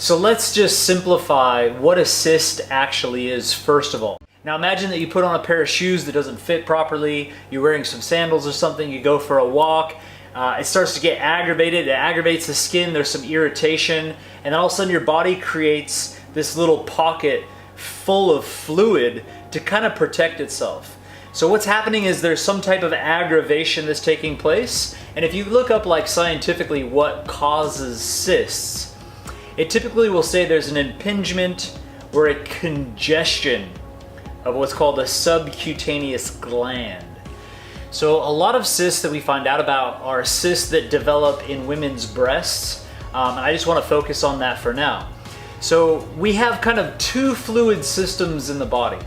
So let's just simplify what a cyst actually is first of all. Now imagine that you put on a pair of shoes that doesn't fit properly, you're wearing some sandals or something, you go for a walk, it starts to get aggravated, it aggravates the skin, there's some irritation, and then all of a sudden your body creates this little pocket full of fluid to kind of protect itself. So what's happening is there's some type of aggravation that's taking place, and if you look up like scientifically what causes cysts, it typically will say there's an impingement or a congestion of what's called a subcutaneous gland. So a lot of cysts that we find out about are cysts that develop in women's breasts, and I just want to focus on that for now. So we have kind of two fluid systems in the body.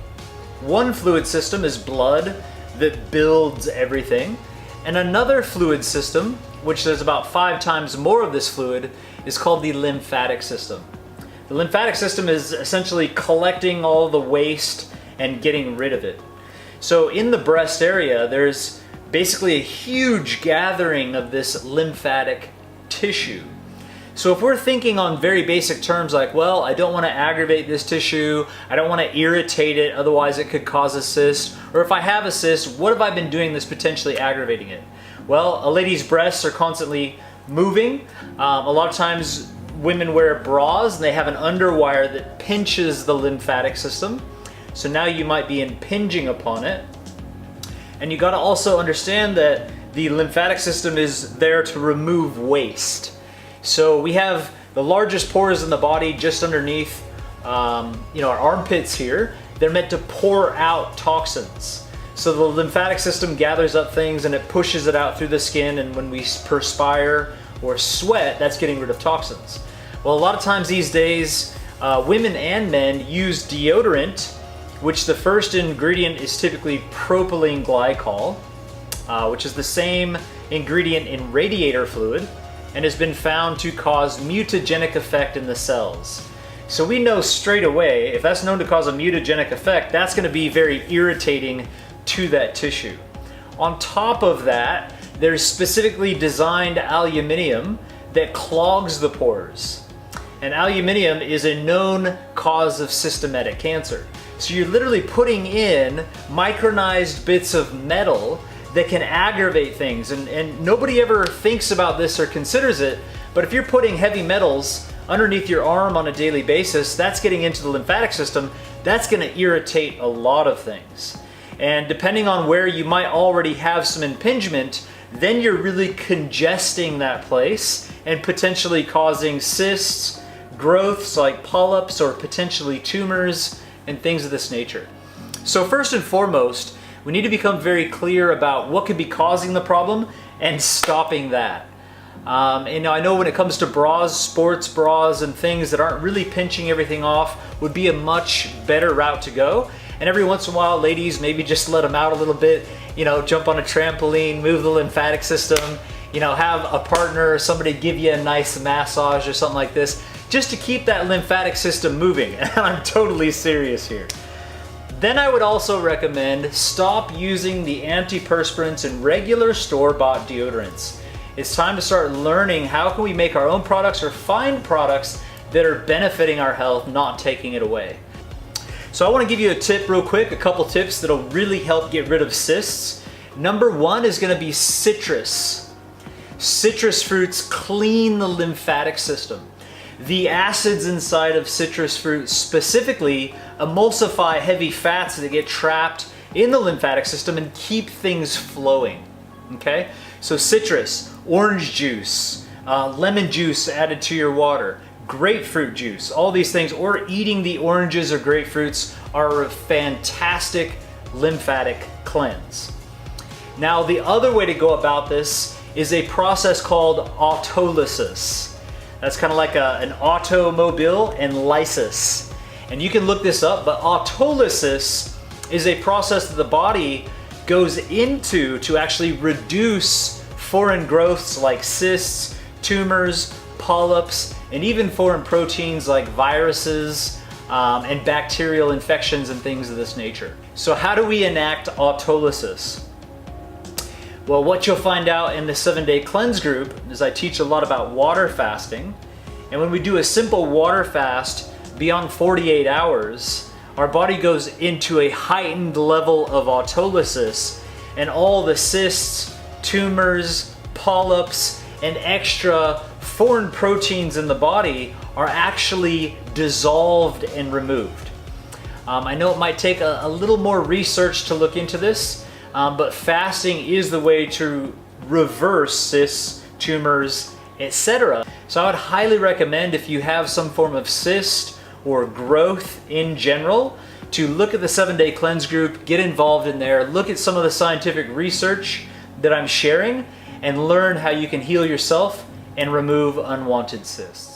One fluid system is blood that builds everything, and another fluid system, which there's about 5 times more of this fluid, is called the lymphatic system. The lymphatic system is essentially collecting all the waste and getting rid of it. So in the breast area, there's basically a huge gathering of this lymphatic tissue. So if we're thinking on very basic terms like, well, I don't want to aggravate this tissue, I don't want to irritate it, otherwise it could cause a cyst, or if I have a cyst, what have I been doing that's potentially aggravating it? Well, a lady's breasts are constantly moving. A lot of times women wear bras and they have an underwire that pinches the lymphatic system. So now you might be impinging upon it. And you got to also understand that the lymphatic system is there to remove waste. So we have the largest pores in the body just underneath our armpits here. They're meant to pour out toxins. So the lymphatic system gathers up things and it pushes it out through the skin, and when we perspire or sweat, that's getting rid of toxins. Well, a lot of times these days, women and men use deodorant, which the first ingredient is typically propylene glycol, which is the same ingredient in radiator fluid, and has been found to cause mutagenic effect in the cells. So we know straight away, if that's known to cause a mutagenic effect, that's going to be very irritating to that tissue. On top of that, there's specifically designed aluminium that clogs the pores. And aluminium is a known cause of systematic cancer. So you're literally putting in micronized bits of metal that can aggravate things, and nobody ever thinks about this or considers it, but if you're putting heavy metals underneath your arm on a daily basis, that's getting into the lymphatic system, that's going to irritate a lot of things. And depending on where you might already have some impingement, then you're really congesting that place and potentially causing cysts, growths like polyps, or potentially tumors and things of this nature. So first and foremost, we need to become very clear about what could be causing the problem and stopping that. And I know when it comes to bras, sports bras and things that aren't really pinching everything off would be a much better route to go. And every once in a while, ladies, maybe just let them out a little bit, jump on a trampoline, move the lymphatic system, have a partner or somebody give you a nice massage or something like this, just to keep that lymphatic system moving. And I'm totally serious here. Then I would also recommend stop using the antiperspirants in regular store-bought deodorants. It's time to start learning how can we make our own products or find products that are benefiting our health, not taking it away. So I want to give you a tip real quick, a couple tips that'll really help get rid of cysts. Number one is going to be citrus. Citrus fruits clean the lymphatic system. The acids inside of citrus fruit specifically emulsify heavy fats that get trapped in the lymphatic system and keep things flowing. Okay? So citrus, orange juice, lemon juice added to your water, grapefruit juice, all these things, or eating the oranges or grapefruits are a fantastic lymphatic cleanse. Now the other way to go about this is a process called autolysis. That's kind of like an automobile and lysis. And you can look this up, but autolysis is a process that the body goes into to actually reduce foreign growths like cysts, tumors, polyps, and even foreign proteins like viruses and bacterial infections and things of this nature. So how do we enact autolysis? Well, what you'll find out in the 7-day cleanse group is I teach a lot about water fasting. And when we do a simple water fast beyond 48 hours, our body goes into a heightened level of autolysis, and all the cysts, tumors, polyps, and extra foreign proteins in the body are actually dissolved and removed. I know it might take a little more research to look into this, but fasting is the way to reverse cysts, tumors, etc. So I would highly recommend, if you have some form of cyst or growth in general, to look at the 7-day cleanse group, get involved in there, look at some of the scientific research that I'm sharing, and learn how you can heal yourself and remove unwanted cysts.